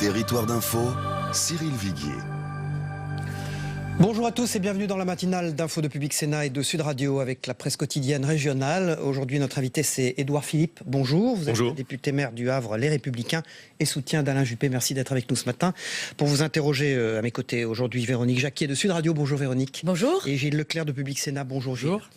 Territoire d'info, Cyril Viguier. Bonjour à tous et bienvenue dans la matinale d'Info de Public Sénat et de Sud Radio avec la presse quotidienne régionale. Aujourd'hui, notre invité, c'est Édouard Philippe. Bonjour. Vous êtes député maire du Havre, Les Républicains et soutien d'Alain Juppé. Merci d'être avec nous ce matin. Pour vous interroger à mes côtés aujourd'hui, Véronique Jacquier de Sud Radio. Bonjour Véronique. Bonjour. Et Gilles Leclerc de Public Sénat. Bonjour Gilles. Bonjour.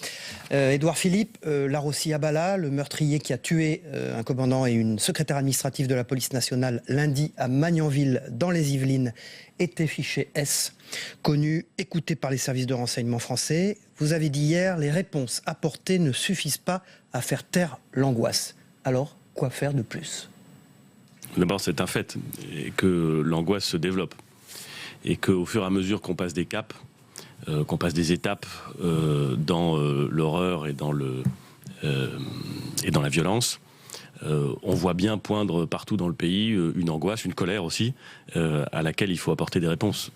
Édouard Philippe, Larossi-Abala, le meurtrier qui a tué un commandant et une secrétaire administrative de la police nationale lundi à Magnanville dans les Yvelines, était fiché S, connu, écouté par les services de renseignement français. Vous avez dit hier, les réponses apportées ne suffisent pas à faire taire l'angoisse. Alors, quoi faire de plus ? D'abord, c'est un fait, et que l'angoisse se développe. Et qu'au fur et à mesure qu'on passe des caps, qu'on passe des étapes dans l'horreur et dans la violence, on voit bien poindre partout dans le pays une angoisse, une colère aussi, à laquelle il faut apporter des réponses.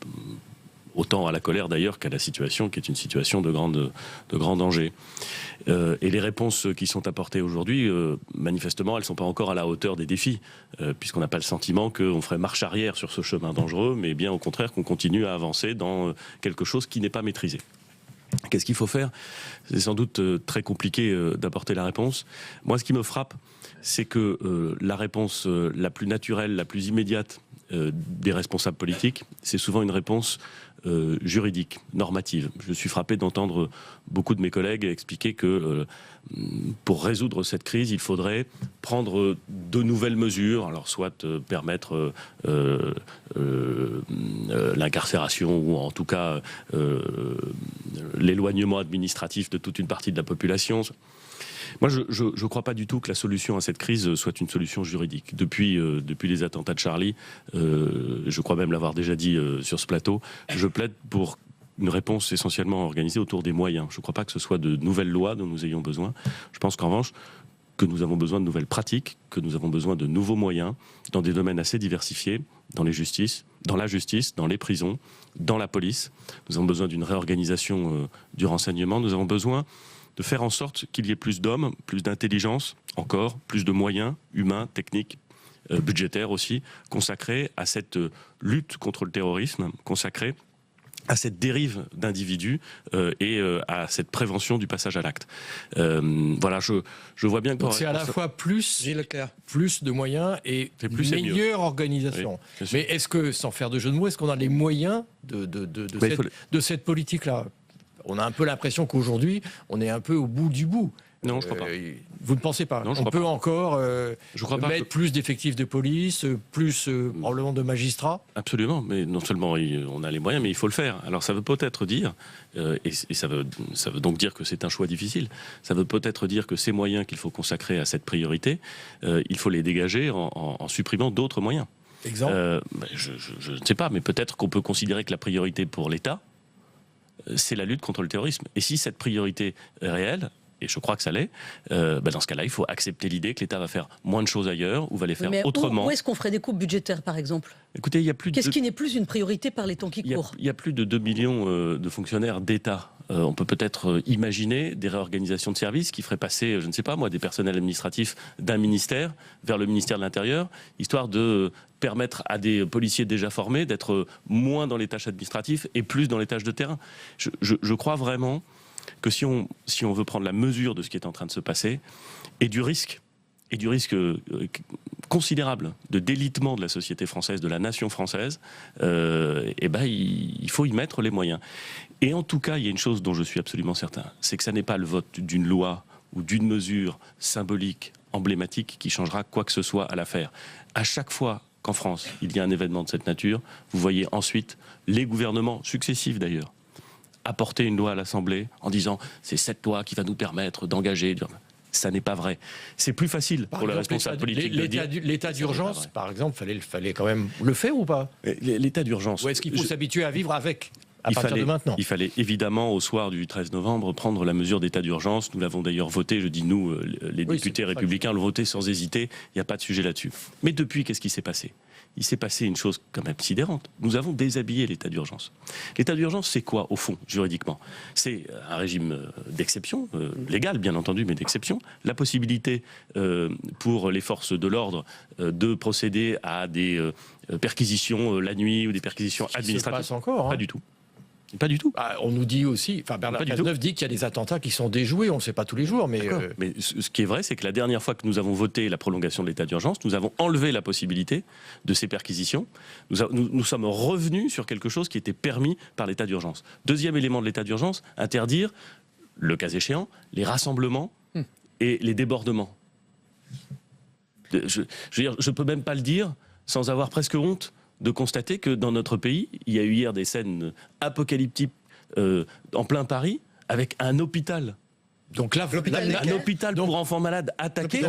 Autant à la colère d'ailleurs qu'à la situation, qui est une situation de grand danger. Et les réponses qui sont apportées aujourd'hui, manifestement, elles ne sont pas encore à la hauteur des défis, puisqu'on n'a pas le sentiment qu'on ferait marche arrière sur ce chemin dangereux, mais bien au contraire qu'on continue à avancer dans quelque chose qui n'est pas maîtrisé. Qu'est-ce qu'il faut faire ? C'est sans doute très compliqué d'apporter la réponse. Moi, ce qui me frappe, c'est que la réponse la plus naturelle, la plus immédiate des responsables politiques, c'est souvent une réponse juridique, normative. Je suis frappé d'entendre beaucoup de mes collègues expliquer que pour résoudre cette crise, il faudrait prendre de nouvelles mesures, alors soit permettre l'incarcération ou en tout cas l'éloignement administratif de toute une partie de la population. Moi, je ne crois pas du tout que la solution à cette crise soit une solution juridique. Depuis les attentats de Charlie, je crois même l'avoir déjà dit sur ce plateau, je plaide pour une réponse essentiellement organisée autour des moyens. Je ne crois pas que ce soit de nouvelles lois dont nous ayons besoin. Je pense qu'en revanche, que nous avons besoin de nouvelles pratiques, que nous avons besoin de nouveaux moyens dans des domaines assez diversifiés, dans la justice, dans les prisons, dans la police. Nous avons besoin d'une réorganisation du renseignement. Nous avons besoin de faire en sorte qu'il y ait plus d'hommes, plus d'intelligence, encore, plus de moyens humains, techniques, budgétaires aussi, consacrés à cette lutte contre le terrorisme, consacrés à cette dérive d'individus et à cette prévention du passage à l'acte. Voilà, je vois bien que... Donc c'est à la fois plus de moyens et meilleure organisation. Oui, mais est-ce que, sans faire de jeu de mots, est-ce qu'on a les moyens de cette politique-là ? On a un peu l'impression qu'aujourd'hui, on est un peu au bout du bout. Non, je ne crois pas. Vous ne pensez pas ? Non, on peut encore mettre plus d'effectifs de police, plus probablement de magistrats ? Absolument, mais non seulement on a les moyens, mais il faut le faire. Alors ça veut peut-être dire, et ça veut donc dire que c'est un choix difficile, ça veut peut-être dire que ces moyens qu'il faut consacrer à cette priorité, il faut les dégager en supprimant d'autres moyens. Exemple ? Je ne sais pas, mais peut-être qu'on peut considérer que la priorité pour l'État, c'est la lutte contre le terrorisme. Et si cette priorité est réelle, et je crois que ça l'est, dans ce cas-là, il faut accepter l'idée que l'État va faire moins de choses ailleurs, ou va les faire autrement. Où est-ce qu'on ferait des coupes budgétaires, par exemple ? Écoutez, il y a plus Qu'est-ce qui n'est plus une priorité par les temps qui courent ? Il y a plus de 2 millions de fonctionnaires d'État. On peut peut-être imaginer des réorganisations de services qui feraient passer, je ne sais pas moi, des personnels administratifs d'un ministère vers le ministère de l'Intérieur, histoire de permettre à des policiers déjà formés d'être moins dans les tâches administratives et plus dans les tâches de terrain. Je crois vraiment que si on veut prendre la mesure de ce qui est en train de se passer et du risque considérable de délitement de la société française, de la nation française, il faut y mettre les moyens. Et en tout cas, il y a une chose dont je suis absolument certain, c'est que ça n'est pas le vote d'une loi ou d'une mesure symbolique, emblématique, qui changera quoi que ce soit à l'affaire. À chaque fois qu'en France, il y a un événement de cette nature, vous voyez ensuite les gouvernements, successifs d'ailleurs, apporter une loi à l'Assemblée en disant « c'est cette loi qui va nous permettre d'engager ». Ça n'est pas vrai. C'est plus facile pour les responsables politiques de dire... L'état d'urgence, par exemple, fallait quand même le faire ou pas ? L'état d'urgence... Ou est-ce qu'il faut s'habituer à vivre avec Il fallait évidemment, au soir du 13 novembre, prendre la mesure d'état d'urgence. Nous l'avons d'ailleurs voté, je dis nous, les députés républicains l'ont voté sans hésiter, il n'y a pas de sujet là-dessus. Mais depuis, qu'est-ce qui s'est passé ? Il s'est passé une chose quand même sidérante. Nous avons déshabillé l'état d'urgence. L'état d'urgence, c'est quoi, au fond, juridiquement ? C'est un régime d'exception, légal bien entendu, mais d'exception. La possibilité pour les forces de l'ordre de procéder à des perquisitions la nuit ou des perquisitions administratives. Ça se passe encore, hein. Pas du tout. Pas du tout. On nous dit aussi, Bernard Cazeneuve dit qu'il y a des attentats qui sont déjoués, on ne le sait pas tous les jours, mais... Mais ce qui est vrai, c'est que la dernière fois que nous avons voté la prolongation de l'état d'urgence, nous avons enlevé la possibilité de ces perquisitions. Nous sommes revenus sur quelque chose qui était permis par l'état d'urgence. Deuxième élément de l'état d'urgence, interdire, le cas échéant, les rassemblements et les débordements. Je veux dire, je ne peux même pas le dire sans avoir presque honte de constater que dans notre pays, il y a eu hier des scènes apocalyptiques en plein Paris, avec un hôpital. Donc là, l'hôpital un hôpital pour enfants malades attaqué.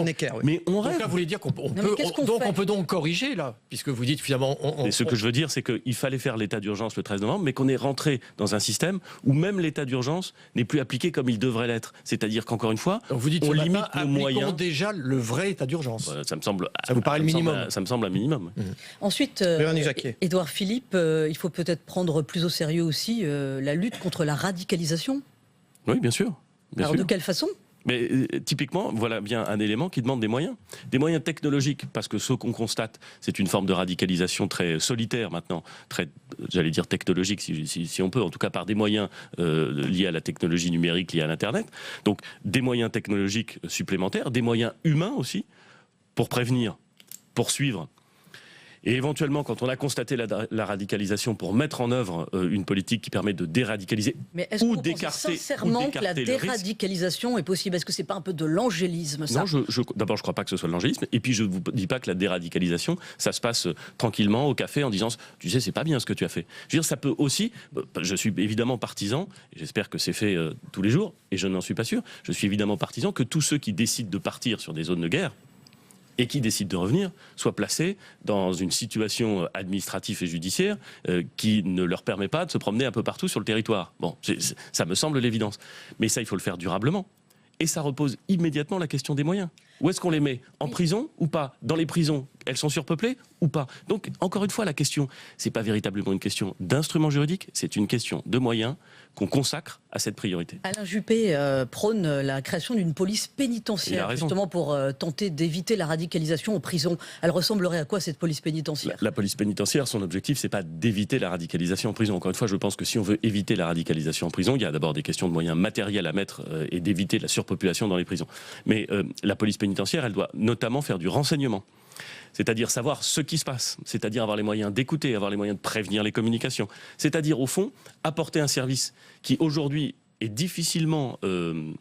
Mais on rêve. Donc là, vous voulez dire qu'on peut donc corriger, là, puisque vous dites finalement... Et ce que je veux dire, c'est qu'il fallait faire l'état d'urgence le 13 novembre, mais qu'on est rentré dans un système où même l'état d'urgence n'est plus appliqué comme il devrait l'être. C'est-à-dire qu'encore une fois, donc vous dites on limite nos moyens. Déjà le vrai état d'urgence. Ça me semble... Ça vous paraît le minimum. Ça me semble un minimum. Ensuite, Édouard Philippe, il faut peut-être prendre plus au sérieux aussi la lutte contre la radicalisation. Oui, bien sûr. Alors de quelle façon ? Mais typiquement, voilà bien un élément qui demande des moyens technologiques, parce que ce qu'on constate, c'est une forme de radicalisation très solitaire maintenant, très, j'allais dire technologique si on peut, en tout cas par des moyens liés à la technologie numérique, liés à l'Internet. Donc des moyens technologiques supplémentaires, des moyens humains aussi, pour prévenir, pour suivre. Et éventuellement, quand on a constaté la radicalisation, pour mettre en œuvre une politique qui permet de déradicaliser ou d'écarter sincèrement que la déradicalisation est possible ? Est-ce que c'est pas un peu de l'angélisme, ça ? Non, d'abord, je crois pas que ce soit de l'angélisme. Et puis, je vous dis pas que la déradicalisation, ça se passe tranquillement au café en disant, tu sais, c'est pas bien ce que tu as fait. Je veux dire, ça peut aussi. Je suis évidemment partisan, et j'espère que c'est fait tous les jours, et je n'en suis pas sûr. Je suis évidemment partisan que tous ceux qui décident de partir sur des zones de guerre et qui décident de revenir, soient placés dans une situation administrative et judiciaire qui ne leur permet pas de se promener un peu partout sur le territoire. Bon, ça me semble l'évidence. Mais ça, il faut le faire durablement. Et ça repose immédiatement la question des moyens. Où est-ce qu'on les met ? En prison ou pas ? Dans les prisons, elles sont surpeuplées ou pas ? Donc, encore une fois, la question, c'est pas véritablement une question d'instrument juridique, c'est une question de moyens qu'on consacre à cette priorité. Alain Juppé prône la création d'une police pénitentiaire, justement pour tenter d'éviter la radicalisation en prison. Elle ressemblerait à quoi, cette police pénitentiaire ? La police pénitentiaire, son objectif, c'est pas d'éviter la radicalisation en prison. Encore une fois, je pense que si on veut éviter la radicalisation en prison, il y a d'abord des questions de moyens matériels à mettre et d'éviter la surpopulation dans les prisons. Mais la police pénitentiaire, elle doit notamment faire du renseignement. C'est-à-dire savoir ce qui se passe, c'est-à-dire avoir les moyens d'écouter, avoir les moyens de prévenir les communications, c'est-à-dire au fond apporter un service qui aujourd'hui est difficilement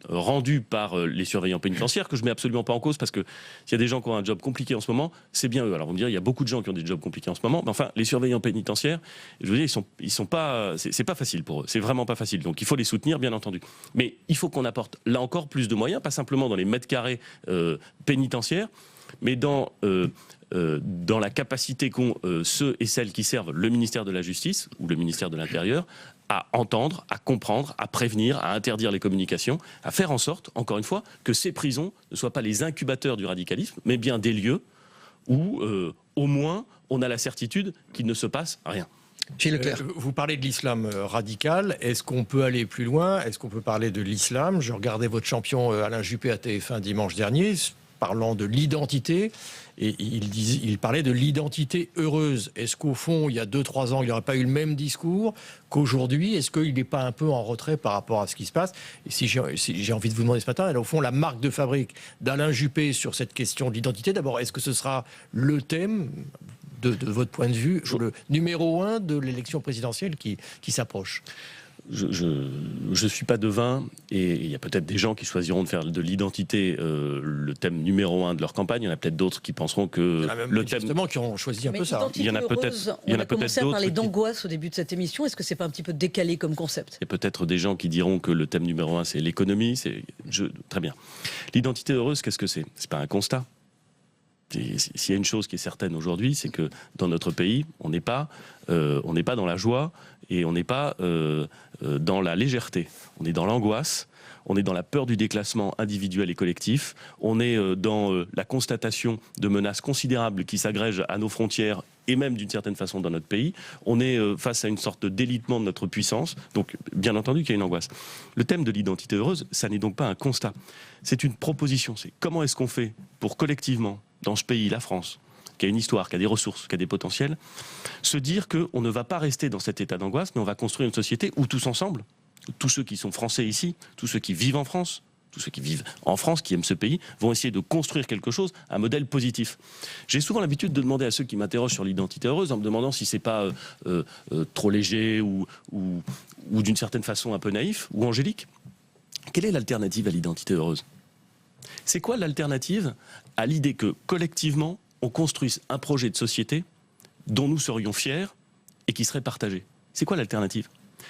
rendu par les surveillants pénitentiaires, que je mets absolument pas en cause, parce que s'il y a des gens qui ont un job compliqué en ce moment, c'est bien eux. Alors vous me direz, il y a beaucoup de gens qui ont des jobs compliqués en ce moment, mais enfin les surveillants pénitentiaires, je veux dire, ils sont pas, c'est pas facile pour eux, c'est vraiment pas facile. Donc il faut les soutenir, bien entendu. Mais il faut qu'on apporte là encore plus de moyens, pas simplement dans les mètres carrés pénitentiaires, mais dans la capacité qu'ont ceux et celles qui servent le ministère de la Justice ou le ministère de l'Intérieur à entendre, à comprendre, à prévenir, à interdire les communications, à faire en sorte, encore une fois, que ces prisons ne soient pas les incubateurs du radicalisme, mais bien des lieux où, au moins, on a la certitude qu'il ne se passe rien. Gilles Leclerc. Vous parlez de l'islam radical. Est-ce qu'on peut aller plus loin ? Est-ce qu'on peut parler de l'islam ? Je regardais votre champion Alain Juppé à TF1 dimanche dernier, parlant de l'identité, et il parlait de l'identité heureuse. Est-ce qu'au fond, il y a 2-3 ans, il n'y aurait pas eu le même discours qu'aujourd'hui ? Est-ce qu'il n'est pas un peu en retrait par rapport à ce qui se passe ? Et si j'ai envie de vous demander ce matin, au fond, la marque de fabrique d'Alain Juppé sur cette question de l'identité, d'abord, est-ce que ce sera le thème de votre point de vue, le numéro 1 de l'élection présidentielle qui s'approche ? Je ne suis pas devin, et il y a peut-être des gens qui choisiront de faire de l'identité le thème numéro 1 de leur campagne. Il y en a peut-être d'autres qui penseront que le thème... Justement, qui ont choisi un peu ça. Il y en a peut-être. On a commencé à parler d'angoisse au début de cette émission. Est-ce que c'est pas un petit peu décalé comme concept ? Il y a peut-être des gens qui diront que le thème numéro 1 c'est l'économie. Très bien. L'identité heureuse, qu'est-ce que c'est ? C'est pas un constat. S'il y a une chose qui est certaine aujourd'hui, c'est que dans notre pays, on n'est pas dans la joie et on n'est pas dans la légèreté. On est dans l'angoisse. On est dans la peur du déclassement individuel et collectif. On est dans la constatation de menaces considérables qui s'agrègent à nos frontières et même d'une certaine façon dans notre pays. On est face à une sorte d'élitement de notre puissance. Donc, bien entendu qu'il y a une angoisse. Le thème de l'identité heureuse, ça n'est donc pas un constat. C'est une proposition. C'est comment est-ce qu'on fait pour collectivement, dans ce pays, la France, qui a une histoire, qui a des ressources, qui a des potentiels, se dire qu'on ne va pas rester dans cet état d'angoisse, mais on va construire une société où tous ensemble, tous ceux qui sont français ici, tous ceux qui vivent en France, tous ceux qui vivent en France, qui aiment ce pays, vont essayer de construire quelque chose, un modèle positif. J'ai souvent l'habitude de demander à ceux qui m'interrogent sur l'identité heureuse, en me demandant si c'est pas trop léger ou d'une certaine façon un peu naïf ou angélique. Quelle est l'alternative à l'identité heureuse ? C'est quoi l'alternative à l'idée que, collectivement, on construise un projet de société dont nous serions fiers et qui serait partagé ? C'est quoi l'alternative ?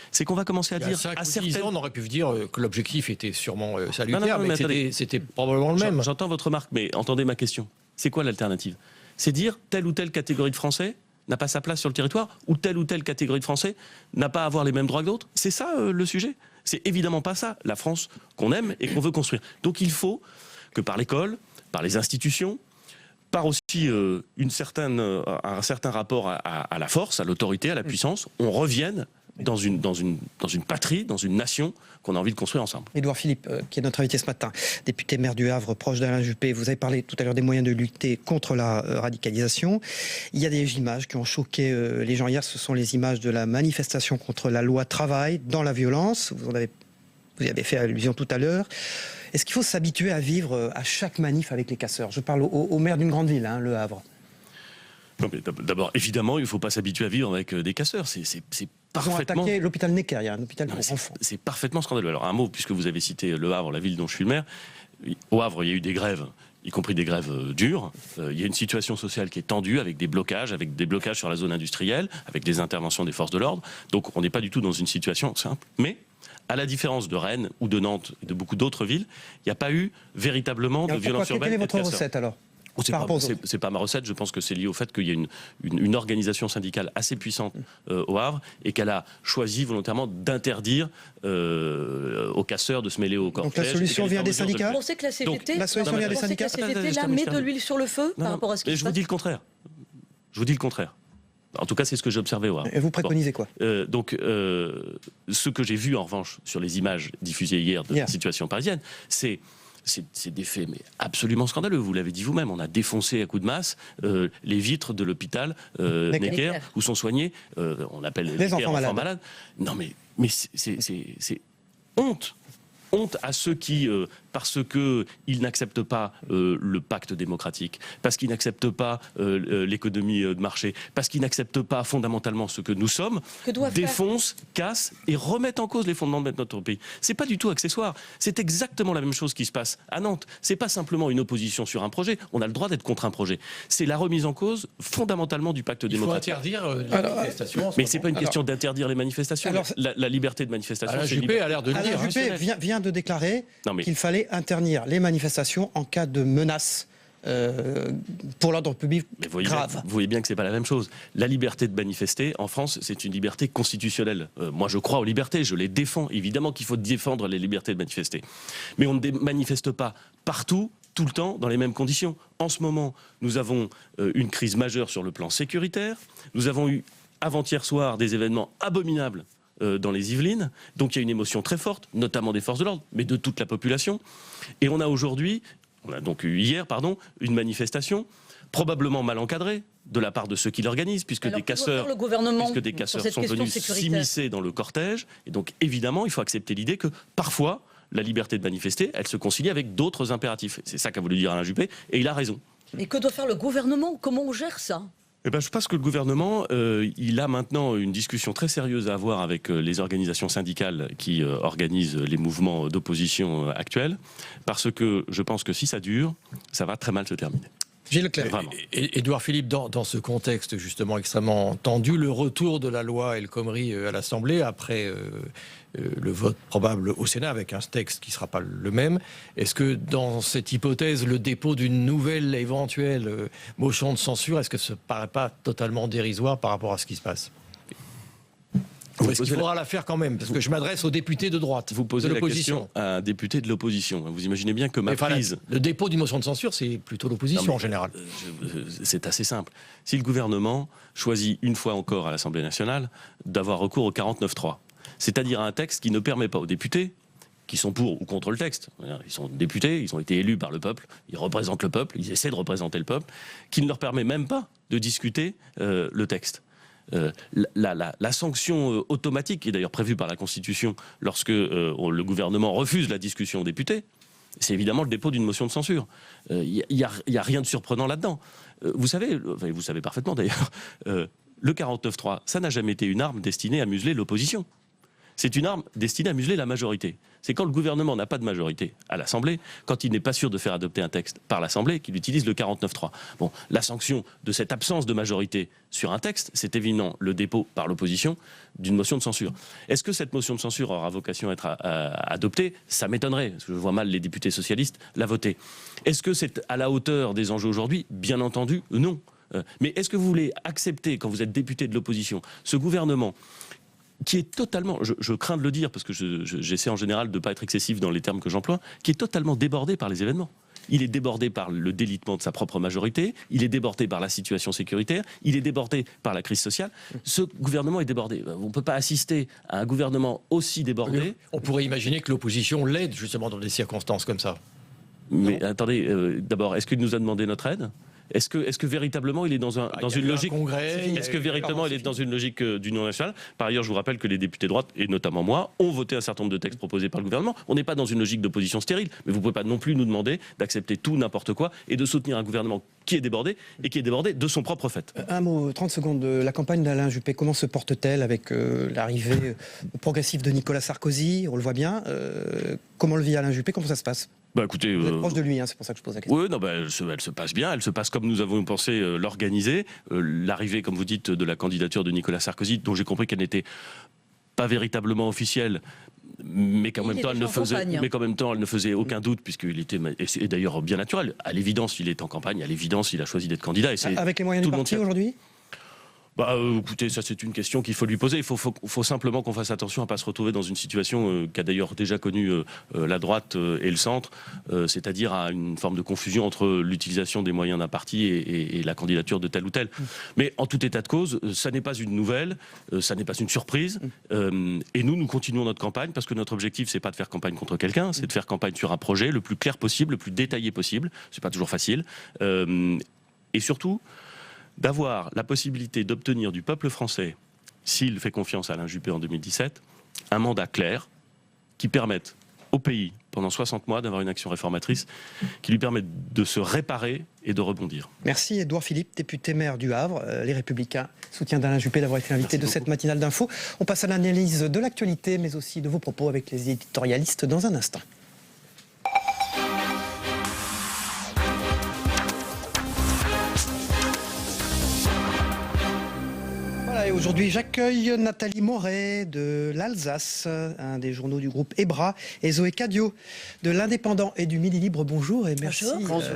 C'est qu'on va commencer à dire à certaines... on aurait pu dire que l'objectif était sûrement salutaire, mais c'était probablement le même. J'entends votre remarque, mais entendez ma question. C'est quoi l'alternative ? C'est dire telle ou telle catégorie de Français n'a pas sa place sur le territoire, ou telle catégorie de Français n'a pas à avoir les mêmes droits que d'autres. C'est ça le sujet. C'est évidemment pas ça, la France qu'on aime et qu'on veut construire. Donc il faut que par l'école, par les institutions, par aussi un certain rapport à la force, à l'autorité, à la puissance, on revienne dans une patrie, dans une nation qu'on a envie de construire ensemble. Édouard Philippe, qui est notre invité ce matin, député maire du Havre, proche d'Alain Juppé, vous avez parlé tout à l'heure des moyens de lutter contre la radicalisation. Il y a des images qui ont choqué les gens hier, ce sont les images de la manifestation contre la loi travail dans la violence. Vous y avez fait allusion tout à l'heure. Est-ce qu'il faut s'habituer à vivre à chaque manif avec les casseurs ? Je parle au maire d'une grande ville, Le Havre. Non, mais d'abord, évidemment, il ne faut pas s'habituer à vivre avec des casseurs. C'est parfaitement... Ils ont attaqué l'hôpital Necker, il y a un hôpital pour enfants. C'est parfaitement scandaleux. Alors un mot, puisque vous avez cité Le Havre, la ville dont je suis le maire. Au Havre, il y a eu des grèves, y compris des grèves dures. Il y a une situation sociale qui est tendue, avec des blocages sur la zone industrielle, avec des interventions des forces de l'ordre. Donc on n'est pas du tout dans une situation simple. Mais, à la différence de Rennes ou de Nantes et de beaucoup d'autres villes, il n'y a pas eu véritablement de violence urbaine. Quelle est votre recette alors ? C'est pas ma recette, je pense que c'est lié au fait qu'il y a une organisation syndicale assez puissante au Havre et qu'elle a choisi volontairement d'interdire aux casseurs de se mêler au cortège. Donc la solution vient des syndicats ? Vous pensez que la CGT, CGT met de l'huile sur le feu par rapport à ce qui se passe ? Je vous dis le contraire. Je vous dis le contraire. En tout cas, c'est ce que j'ai observé au Havre. Et vous préconisez quoi ? Ce que j'ai vu en revanche sur les images diffusées hier de la situation parisienne, c'est des faits mais absolument scandaleux. Vous l'avez dit vous-même, on a défoncé à coups de masse les vitres de l'hôpital Necker où sont soignés, on appelle les enfants malades. Non mais c'est honte. Honte à ceux qui, parce qu'ils n'acceptent pas le pacte démocratique, parce qu'ils n'acceptent pas l'économie de marché, parce qu'ils n'acceptent pas fondamentalement ce que nous sommes, défoncent, cassent et remettent en cause les fondements de notre pays. C'est pas du tout accessoire. C'est exactement la même chose qui se passe à Nantes. C'est pas simplement une opposition sur un projet. On a le droit d'être contre un projet. C'est la remise en cause fondamentalement du pacte démocratique. Il faut interdire les manifestations. Mais c'est pas une question d'interdire les manifestations. La liberté de manifestation. Alain Juppé a l'air de le dire. Alain Juppé vient de déclarer qu'il fallait interdire les manifestations en cas de menace pour l'ordre public grave. Vous voyez bien que c'est pas la même chose. La liberté de manifester, en France, c'est une liberté constitutionnelle. Moi, je crois aux libertés, je les défends. Évidemment qu'il faut défendre les libertés de manifester. Mais on ne manifeste pas partout, tout le temps, dans les mêmes conditions. En ce moment, nous avons une crise majeure sur le plan sécuritaire. Nous avons eu, avant-hier soir, des événements abominables dans les Yvelines. Donc il y a une émotion très forte, notamment des forces de l'ordre, mais de toute la population. Et on a donc eu hier, une manifestation probablement mal encadrée de la part de ceux qui l'organisent, puisque des casseurs sont venus s'immiscer dans le cortège. Et donc évidemment, il faut accepter l'idée que parfois, la liberté de manifester, elle se concilie avec d'autres impératifs. C'est ça qu'a voulu dire Alain Juppé, et il a raison. Mais que doit faire le gouvernement ? Comment on gère ça ? Je pense que le gouvernement, il a maintenant une discussion très sérieuse à avoir avec les organisations syndicales qui organisent les mouvements d'opposition actuels, parce que je pense que si ça dure, ça va très mal se terminer. Gilles Leclerc. Édouard Philippe, dans ce contexte justement extrêmement tendu, le retour de la loi El Khomri à l'Assemblée après le vote probable au Sénat avec un texte qui ne sera pas le même, est-ce que dans cette hypothèse, le dépôt d'une nouvelle éventuelle motion de censure, est-ce que ça ne paraît pas totalement dérisoire par rapport à ce qui se passe ? Est-ce qu'il faudra la faire quand même? Parce que je m'adresse aux députés de droite. Vous posez la question à un député de l'opposition. Vous imaginez bien que le dépôt d'une motion de censure, c'est plutôt l'opposition en général. C'est assez simple. Si le gouvernement choisit une fois encore à l'Assemblée nationale d'avoir recours au 49.3, c'est-à-dire à un texte qui ne permet pas aux députés, qui sont pour ou contre le texte, ils sont députés, ils ont été élus par le peuple, ils représentent le peuple, ils essaient de représenter le peuple, qui ne leur permet même pas de discuter le texte. La sanction automatique, qui est d'ailleurs prévue par la Constitution lorsque le gouvernement refuse la discussion aux députés, c'est évidemment le dépôt d'une motion de censure. Il n'y a rien de surprenant là-dedans. Vous savez parfaitement d'ailleurs, le 49.3, ça n'a jamais été une arme destinée à museler l'opposition. C'est une arme destinée à museler la majorité. C'est quand le gouvernement n'a pas de majorité à l'Assemblée, quand il n'est pas sûr de faire adopter un texte par l'Assemblée, qu'il utilise le 49.3. Bon, la sanction de cette absence de majorité sur un texte, c'est évidemment le dépôt par l'opposition d'une motion de censure. Est-ce que cette motion de censure aura vocation à être adoptée? Ça m'étonnerait, parce que je vois mal les députés socialistes la voter. Est-ce que c'est à la hauteur des enjeux aujourd'hui? Bien entendu, non. Mais est-ce que vous voulez accepter, quand vous êtes député de l'opposition, ce gouvernement qui est totalement, je crains de le dire parce que j'essaie en général de ne pas être excessif dans les termes que j'emploie, qui est totalement débordé par les événements. Il est débordé par le délitement de sa propre majorité, il est débordé par la situation sécuritaire, il est débordé par la crise sociale. Ce gouvernement est débordé. On ne peut pas assister à un gouvernement aussi débordé. On pourrait imaginer que l'opposition l'aide justement dans des circonstances comme ça. Mais attendez, d'abord, est-ce qu'il nous a demandé notre aide ? Est-ce que véritablement il est dans une logique Est-ce que véritablement il est dans une logique d'union nationale? Par ailleurs, je vous rappelle que les députés de droite, et notamment moi, ont voté un certain nombre de textes proposés par le gouvernement. On n'est pas dans une logique d'opposition stérile, mais vous ne pouvez pas non plus nous demander d'accepter tout, n'importe quoi, et de soutenir un gouvernement qui est débordé, et qui est débordé de son propre fait. Un mot, 30 secondes. La campagne d'Alain Juppé, comment se porte-t-elle avec l'arrivée progressive de Nicolas Sarkozy? On le voit bien. Comment le vit Alain Juppé? Comment ça se passe? Écoutez, vous êtes proche de lui, c'est pour ça que je pose la question. Oui, elle se passe bien, elle se passe comme nous avons pensé l'organiser. L'arrivée, comme vous dites, de la candidature de Nicolas Sarkozy, dont j'ai compris qu'elle n'était pas véritablement officielle, mais qu'en même temps, elle ne faisait aucun doute, puisqu'il était, et d'ailleurs bien naturel. À l'évidence, il est en campagne, à l'évidence, il a choisi d'être candidat. Et avec les moyens du parti aujourd'hui? Écoutez, ça c'est une question qu'il faut lui poser. Il faut simplement qu'on fasse attention à ne pas se retrouver dans une situation qu'a d'ailleurs déjà connue la droite et le centre, c'est-à-dire à une forme de confusion entre l'utilisation des moyens d'un parti et la candidature de tel ou tel. Mais en tout état de cause, ça n'est pas une nouvelle, ça n'est pas une surprise. Et nous continuons notre campagne parce que notre objectif, c'est pas de faire campagne contre quelqu'un, c'est de faire campagne sur un projet le plus clair possible, le plus détaillé possible. C'est pas toujours facile. Et surtout, d'avoir la possibilité d'obtenir du peuple français, s'il fait confiance à Alain Juppé en 2017, un mandat clair qui permette au pays, pendant 60 mois, d'avoir une action réformatrice qui lui permette de se réparer et de rebondir. Merci Édouard Philippe, député maire du Havre, Les Républicains, soutien d'Alain Juppé d'avoir été invité de cette matinale d'info. On passe à l'analyse de l'actualité, mais aussi de vos propos avec les éditorialistes dans un instant. Et aujourd'hui, j'accueille Nathalie Moret de l'Alsace, un des journaux du groupe EBRA, et Zoé Cadio de l'Indépendant et du Midi Libre. Bonjour et merci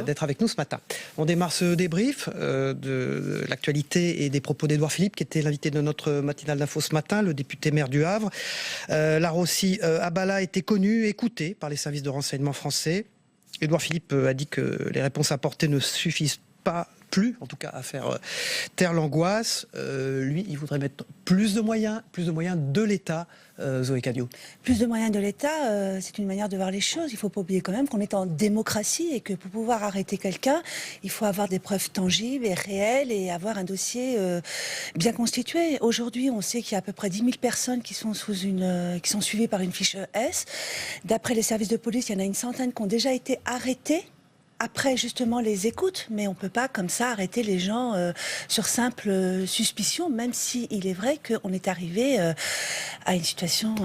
d'être avec nous ce matin. On démarre ce débrief de l'actualité et des propos d'Édouard Philippe, qui était l'invité de notre matinale d'info ce matin, le député maire du Havre. Larossi Abala était connu, écouté par les services de renseignement français. Édouard Philippe a dit que les réponses apportées ne suffisent pas plus, en tout cas, à faire taire l'angoisse. Lui, il voudrait mettre plus de moyens de l'État. Zoé Cadio. Plus de moyens de l'État, c'est une manière de voir les choses. Il ne faut pas oublier quand même qu'on est en démocratie et que pour pouvoir arrêter quelqu'un, il faut avoir des preuves tangibles et réelles et avoir un dossier bien constitué. Aujourd'hui, on sait qu'il y a à peu près 10 000 personnes qui sont qui sont suivies par une fiche S. D'après les services de police, il y en a une centaine qui ont déjà été arrêtés après justement les écoutes, mais on ne peut pas comme ça arrêter les gens sur simple suspicion, même s'il est vrai qu'on est arrivé à une situation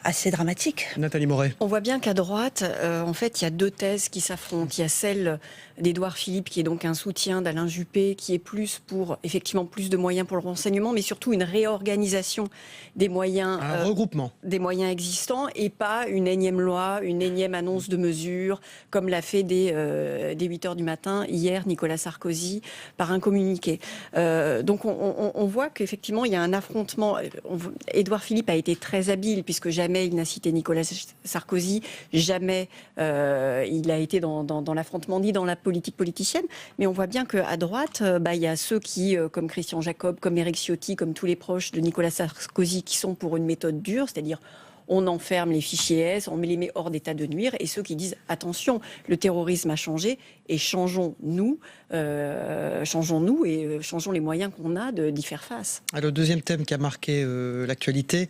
assez dramatique. Nathalie Moret. On voit bien qu'à droite, en fait, il y a deux thèses qui s'affrontent. Il y a celle d'Édouard Philippe, qui est donc un soutien d'Alain Juppé, qui est plus pour effectivement plus de moyens pour le renseignement, mais surtout une réorganisation des moyens, un regroupement des moyens existants, et pas une énième loi, une énième annonce de mesures, comme l'a fait dès 8h du matin hier Nicolas Sarkozy par un communiqué. Donc on voit qu'effectivement il y a un affrontement. Édouard Philippe a été très habile, puisque jamais il n'a cité Nicolas Sarkozy, jamais il a été dans l'affrontement ni dans la politique politicienne, mais on voit bien qu'à droite, il y a ceux qui, comme Christian Jacob, comme Éric Ciotti, comme tous les proches de Nicolas Sarkozy, qui sont pour une méthode dure, c'est-à-dire on enferme les fichiers S, on les met hors d'état de nuire, et ceux qui disent attention, le terrorisme a changé, et changeons-nous et changeons les moyens qu'on a d'y faire face. Alors, le deuxième thème qui a marqué l'actualité,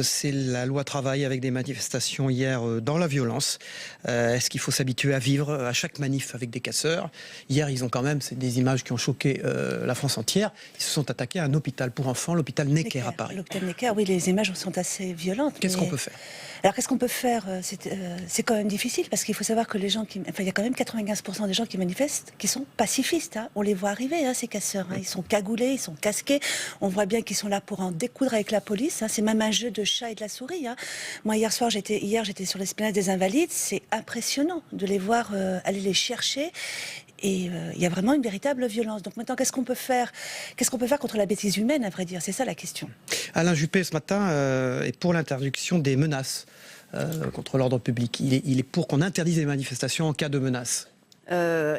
c'est la loi travail, avec des manifestations hier dans la violence. Est-ce qu'il faut s'habituer à vivre à chaque manif avec des casseurs? Hier, ils ont quand même, c'est des images qui ont choqué la France entière, ils se sont attaqués à un hôpital pour enfants, l'hôpital Necker à Paris. L'hôpital Necker, oui, les images sont assez violentes. Qu'est-ce qu'on peut faire? Alors, qu'est-ce qu'on peut faire? C'est quand même difficile, parce qu'il faut savoir que il y a quand même 95% des gens qui manifestent qui sont pacifistes. On les voit arriver, ces casseurs. Ils sont cagoulés, ils sont casqués. On voit bien qu'ils sont là pour en découdre avec la police. C'est même un jeu de chat et de la souris. Moi, hier soir, j'étais sur l'esplanade des Invalides. C'est impressionnant de les voir aller les chercher. Et il y a vraiment une véritable violence. Donc maintenant, qu'est-ce qu'on peut faire? Qu'est-ce qu'on peut faire contre la bêtise humaine, à vrai dire? C'est ça la question. Alain Juppé, ce matin, est pour l'interdiction des menaces contre l'ordre public. Il est pour qu'on interdise les manifestations en cas de menace.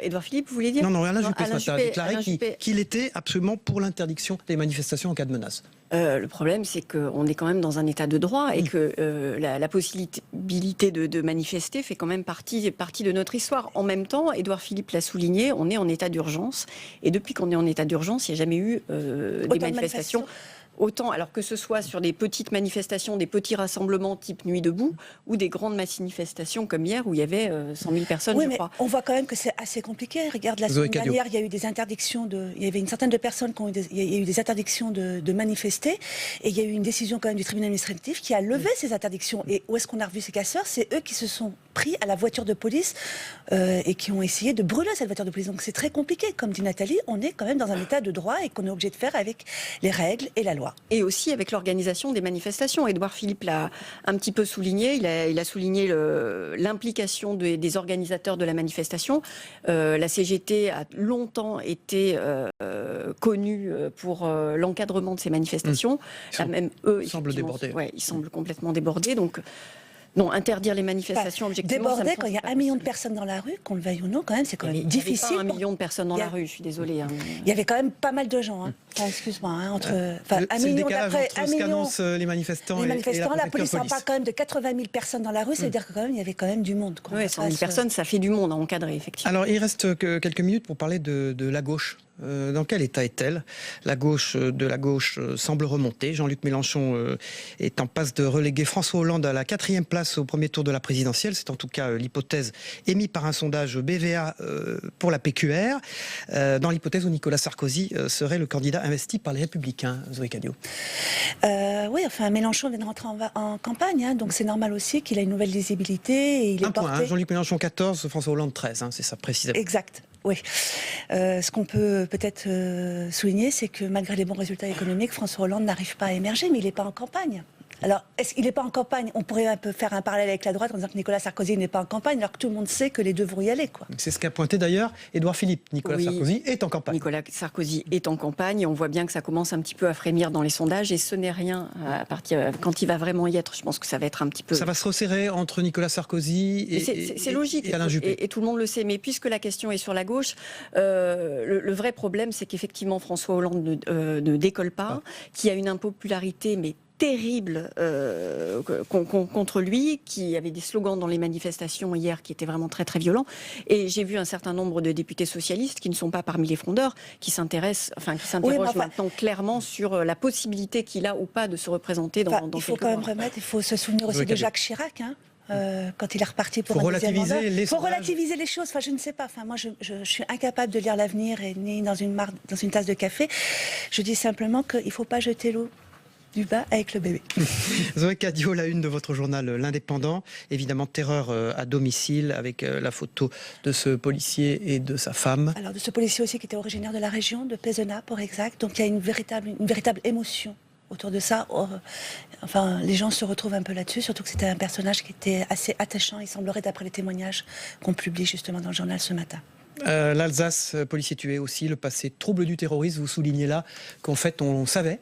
Édouard Philippe, vous voulez dire? Non, Alain Juppé ce matin a déclaré qu'il était absolument pour l'interdiction des manifestations en cas de menace. Le problème, c'est qu'on est quand même dans un état de droit, et que la possibilité de manifester fait quand même partie de notre histoire. En même temps, Édouard Philippe l'a souligné, on est en état d'urgence, et depuis qu'on est en état d'urgence, il n'y a jamais eu des manifestations. Autant, alors que ce soit sur des petites manifestations, des petits rassemblements type Nuit debout, ou des grandes manifestations comme hier où il y avait 100 000 personnes, je crois. On voit quand même que c'est assez compliqué. Regarde, la semaine dernière, il y a eu des interdictions il y avait une certaine de personnes il y a eu des interdictions de manifester, et il y a eu une décision quand même du tribunal administratif qui a levé ces interdictions. Et où est-ce qu'on a revu ces casseurs? C'est eux qui se sont pris à la voiture de police et qui ont essayé de brûler cette voiture de police. Donc c'est très compliqué. Comme dit Nathalie, on est quand même dans un état de droit et qu'on est obligé de faire avec les règles et la loi. Et aussi avec l'organisation des manifestations. Édouard Philippe l'a un petit peu souligné. Il a souligné l'implication des organisateurs de la manifestation. La CGT a longtemps été connue pour l'encadrement de ces manifestations. Même eux, ils semblent débordés. Ouais, ils semblent complètement débordés. Donc, non, interdire les manifestations objectivement. Débordé, quand il y a 1 million de personnes dans la rue, qu'on le veuille ou non, quand même, c'est quand même difficile. Il n'y avait pas 1 million de personnes dans la rue, je suis désolée. Il y avait quand même pas mal de gens. Excuse-moi, entre 1 million d'après 1 million. Les manifestants, la police en parle quand même de 80 000 personnes dans la rue, ça veut dire que quand même il y avait quand même du monde. Oui, 100 000 personnes, ça fait du monde à encadrer, effectivement. Alors il reste quelques minutes pour parler de la gauche. Dans quel état est-elle? La gauche semble remonter. Jean-Luc Mélenchon est en passe de reléguer François Hollande à la 4e place au premier tour de la présidentielle. C'est en tout cas l'hypothèse émise par un sondage BVA pour la PQR, dans l'hypothèse où Nicolas Sarkozy serait le candidat investi par les Républicains. Zoé Cadio. Oui, enfin Mélenchon vient de rentrer en campagne, donc c'est normal aussi qu'il a une nouvelle lisibilité. Et il est porté... Jean-Luc Mélenchon 14, François Hollande 13, c'est ça précisément. Exact. Oui. Ce qu'on peut peut-être souligner, c'est que malgré les bons résultats économiques, François Hollande n'arrive pas à émerger, mais il n'est pas en campagne. Alors, est-ce qu'il n'est pas en campagne? On pourrait un peu faire un parallèle avec la droite en disant que Nicolas Sarkozy n'est pas en campagne, alors que tout le monde sait que les deux vont y aller, quoi. C'est ce qu'a pointé d'ailleurs Édouard Philippe. Nicolas Sarkozy est en campagne. Nicolas Sarkozy est en campagne. On voit bien que ça commence un petit peu à frémir dans les sondages, et ce n'est rien à partir quand il va vraiment y être. Je pense que ça va être un petit peu... Ça va se resserrer entre Nicolas Sarkozy c'est logique, et Alain Juppé. Et tout le monde le sait. Mais puisque la question est sur la gauche, le vrai problème, c'est qu'effectivement François Hollande ne décolle pas, qui a une impopularité, mais terrible contre lui, qui avait des slogans dans les manifestations hier qui étaient vraiment très très violents. Et j'ai vu un certain nombre de députés socialistes qui ne sont pas parmi les frondeurs, qui s'interrogent maintenant clairement sur la possibilité qu'il a ou pas de se représenter dans quelques mois. Il faut se souvenir aussi de Jacques Chirac, quand il est reparti pour un deuxième mandat. Il faut relativiser les choses. Enfin, je ne sais pas. Enfin, moi, je suis incapable de lire l'avenir, et ni dans une tasse de café. Je dis simplement qu'il ne faut pas jeter l'eau du bain avec le bébé. Zoé Cadio, la une de votre journal L'Indépendant. Évidemment, terreur à domicile avec la photo de ce policier et de sa femme. Alors de ce policier aussi qui était originaire de la région, de Pézenas pour exact. Donc il y a une véritable émotion autour de ça. Enfin, les gens se retrouvent un peu là-dessus, surtout que c'était un personnage qui était assez attachant, il semblerait, d'après les témoignages qu'on publie justement dans le journal ce matin. L'Alsace, policier tué aussi, le passé trouble du terrorisme, vous soulignez là qu'en fait on savait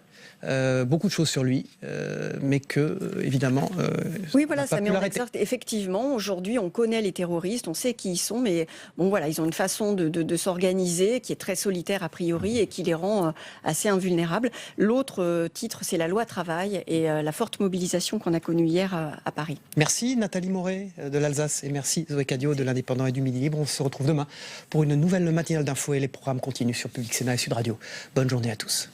beaucoup de choses sur lui, mais que, évidemment... oui, voilà, ça met en exergue. Effectivement, aujourd'hui, on connaît les terroristes, on sait qui ils sont, mais bon, voilà, ils ont une façon de s'organiser qui est très solitaire a priori et qui les rend assez invulnérables. L'autre titre, c'est la loi travail et la forte mobilisation qu'on a connue hier à Paris. Merci Nathalie Moret de l'Alsace et merci Zoé Cadio de l'Indépendant et du Midi Libre. On se retrouve demain pour une nouvelle matinale d'infos et les programmes continuent sur Public Sénat et Sud Radio. Bonne journée à tous.